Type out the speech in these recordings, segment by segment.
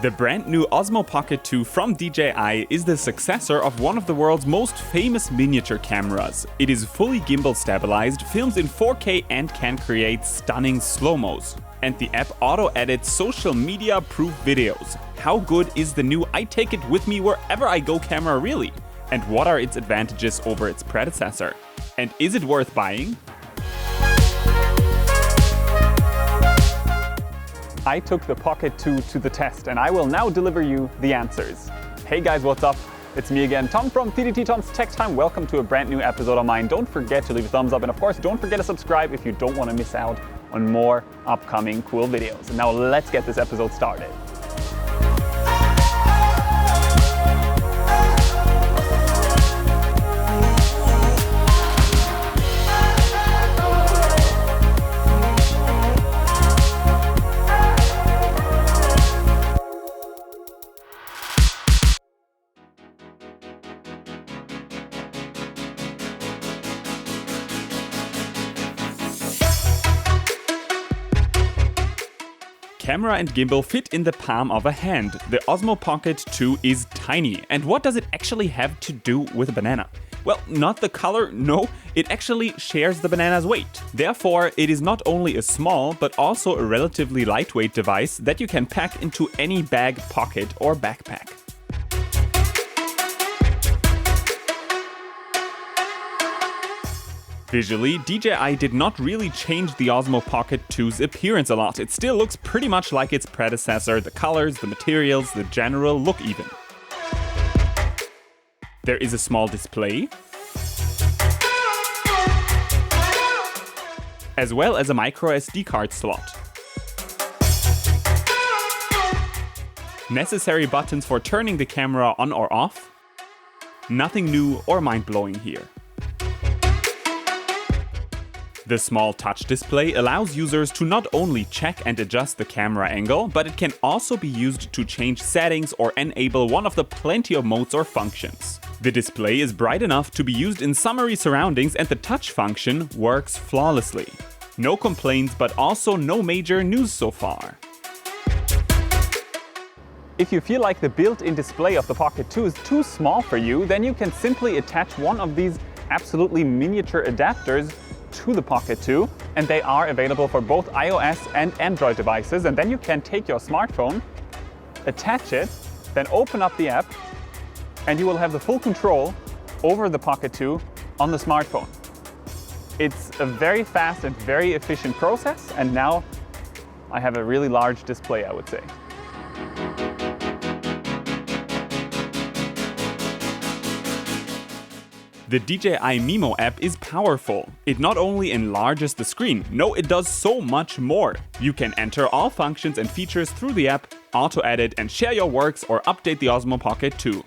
The brand new Osmo Pocket 2 from DJI is the successor of one of the world's most famous miniature cameras. It is fully gimbal stabilized, films in 4K and can create stunning slow-mos. And the app auto-edits social media-proof videos. How good is the new I take it with me wherever I go camera really? And what are its advantages over its predecessor? And is it worth buying? I took the Pocket 2 to the test and I will now deliver you the answers. Hey guys, what's up? It's me again, Tom from TDT Tom's Tech Time. Welcome to a brand new episode of mine. Don't forget to leave a thumbs up and of course don't forget to subscribe if you don't want to miss out on more upcoming cool videos. And now let's get this episode started. Camera and gimbal fit in the palm of a hand. The Osmo Pocket 2 is tiny. And what does it actually have to do with a banana? Well, not the color, no, it actually shares the banana's weight. Therefore, it is not only a small, but also a relatively lightweight device that you can pack into any bag, pocket, or backpack. Visually, DJI did not really change the Osmo Pocket 2's appearance a lot. It still looks pretty much like its predecessor, the colors, the materials, the general look even. There is a small display, as well as a micro SD card slot. Necessary buttons for turning the camera on or off. Nothing new or mind-blowing here. The small touch display allows users to not only check and adjust the camera angle, but it can also be used to change settings or enable one of the plenty of modes or functions. The display is bright enough to be used in summery surroundings and the touch function works flawlessly. No complaints, but also no major news so far. If you feel like the built-in display of the Pocket 2 is too small for you, then you can simply attach one of these absolutely miniature adapters to the Pocket 2, and they are available for both iOS and Android devices. And then you can take your smartphone, attach it, then open up the app, and you will have the full control over the Pocket 2 on the smartphone. It's a very fast and very efficient process, and now I have a really large display, I would say. The DJI Mimo app is powerful. It not only enlarges the screen, no, it does so much more. You can enter all functions and features through the app, auto-edit and share your works or update the Osmo Pocket 2.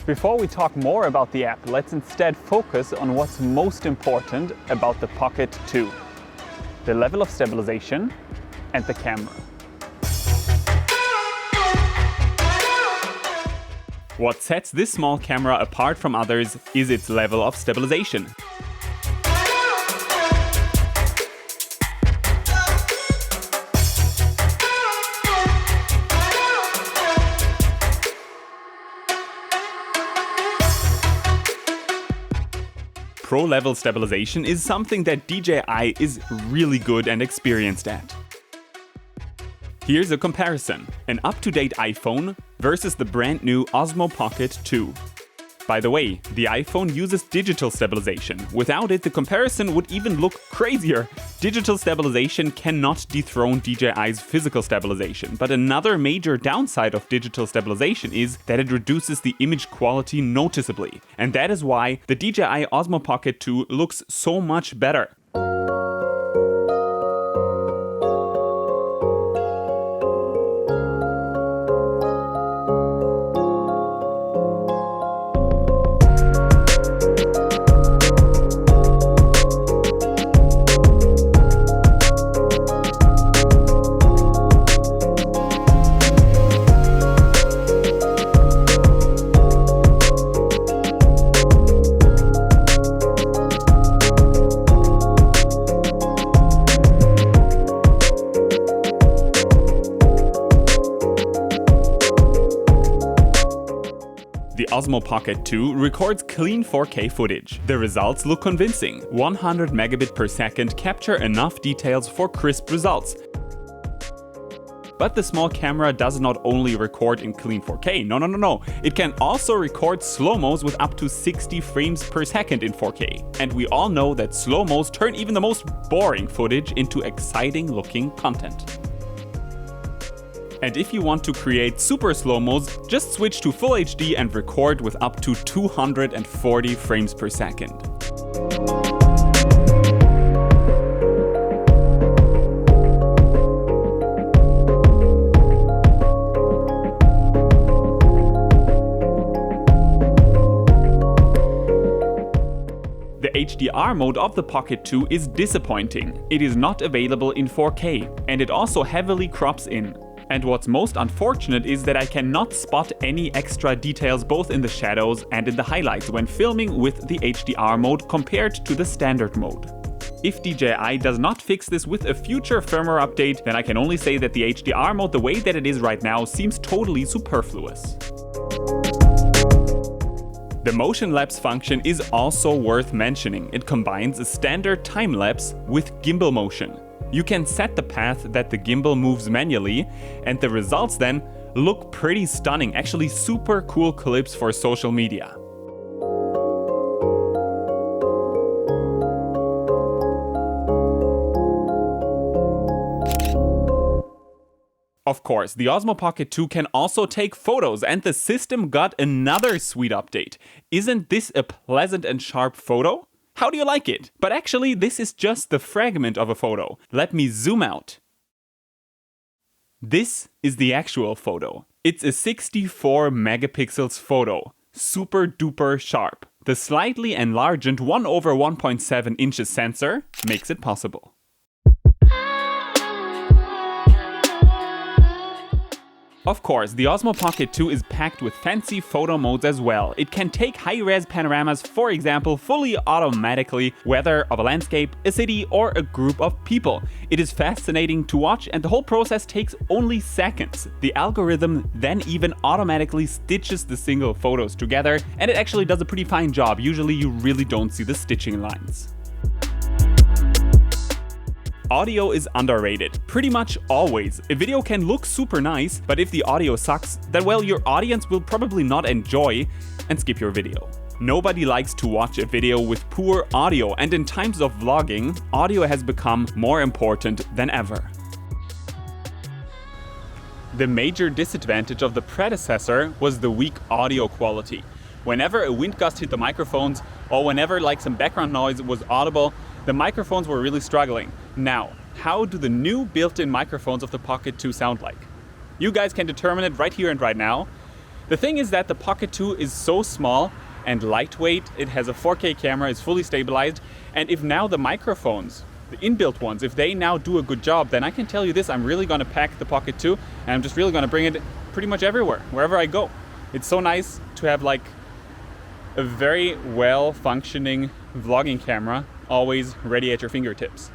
Before we talk more about the app, let's instead focus on what's most important about the Pocket 2. The level of stabilization and the camera. What sets this small camera apart from others is its level of stabilization. Pro-level stabilization is something that DJI is really good and experienced at. Here's a comparison: an up-to-date iPhone versus the brand new Osmo Pocket 2. By the way, the iPhone uses digital stabilization. Without it, the comparison would even look crazier. Digital stabilization cannot dethrone DJI's physical stabilization, but another major downside of digital stabilization is that it reduces the image quality noticeably. And that is why the DJI Osmo Pocket 2 looks so much better. Osmo Pocket 2 records clean 4K footage. The results look convincing. 100 megabit per second capture enough details for crisp results. But the small camera does not only record in clean 4K, no. It can also record slow-mos with up to 60 frames per second in 4K. And we all know that slow-mos turn even the most boring footage into exciting looking content. And if you want to create super slow-mos, just switch to Full HD and record with up to 240 frames per second. The HDR mode of the Pocket 2 is disappointing. It is not available in 4K, and it also heavily crops in. And what's most unfortunate is that I cannot spot any extra details both in the shadows and in the highlights when filming with the HDR mode compared to the standard mode. If DJI does not fix this with a future firmware update, then I can only say that the HDR mode, the way that it is right now, seems totally superfluous. The motion lapse function is also worth mentioning. It combines a standard time lapse with gimbal motion. You can set the path that the gimbal moves manually, and the results then look pretty stunning, actually super cool clips for social media. Of course, the Osmo Pocket 2 can also take photos, and the system got another sweet update. Isn't this a pleasant and sharp photo? How do you like it? But actually, this is just the fragment of a photo. Let me zoom out. This is the actual photo. It's a 64 megapixels photo. Super duper sharp. The slightly enlarged 1/1.7 inches sensor makes it possible. Of course, the Osmo Pocket 2 is packed with fancy photo modes as well. It can take high-res panoramas, for example, fully automatically, whether of a landscape, a city, or a group of people. It is fascinating to watch, and the whole process takes only seconds. The algorithm then even automatically stitches the single photos together, and it actually does a pretty fine job. Usually you really don't see the stitching lines. Audio is underrated, pretty much always. A video can look super nice, but if the audio sucks, then well, your audience will probably not enjoy and skip your video. Nobody likes to watch a video with poor audio, and in times of vlogging, audio has become more important than ever. The major disadvantage of the predecessor was the weak audio quality. Whenever a wind gust hit the microphones, or whenever some background noise was audible, the microphones were really struggling. Now, how do the new built-in microphones of the Pocket 2 sound like? You guys can determine it right here and right now. The thing is that the Pocket 2 is so small and lightweight, it has a 4K camera, it's fully stabilized, and if now the microphones, the inbuilt ones, if they now do a good job, then I can tell you this, I'm really gonna pack the Pocket 2, and I'm just really gonna bring it pretty much everywhere, wherever I go. It's so nice to have a very well-functioning vlogging camera always ready at your fingertips.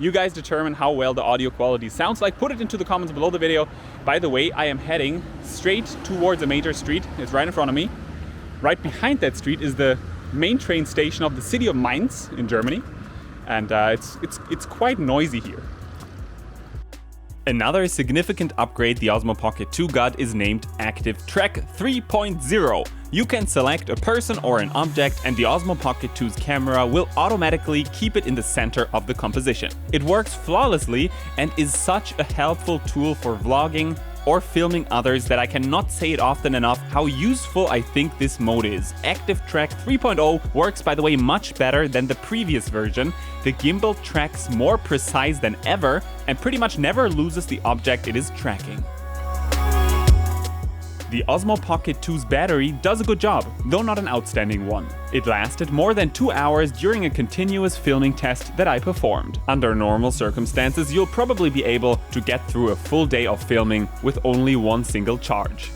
You guys determine how well the audio quality sounds like. Put it into the comments below the video. By the way, I am heading straight towards a major street. It's right in front of me. Right behind that street is the main train station of the city of Mainz in Germany. And it's quite noisy here. Another significant upgrade the Osmo Pocket 2 got is named Active Track 3.0. You can select a person or an object, and the Osmo Pocket 2's camera will automatically keep it in the center of the composition. It works flawlessly and is such a helpful tool for vlogging or filming others that I cannot say it often enough how useful I think this mode is. Active Track 3.0 works, by the way, much better than the previous version. The gimbal tracks more precise than ever and pretty much never loses the object it is tracking. The Osmo Pocket 2's battery does a good job, though not an outstanding one. It lasted more than 2 hours during a continuous filming test that I performed. Under normal circumstances, you'll probably be able to get through a full day of filming with only one single charge.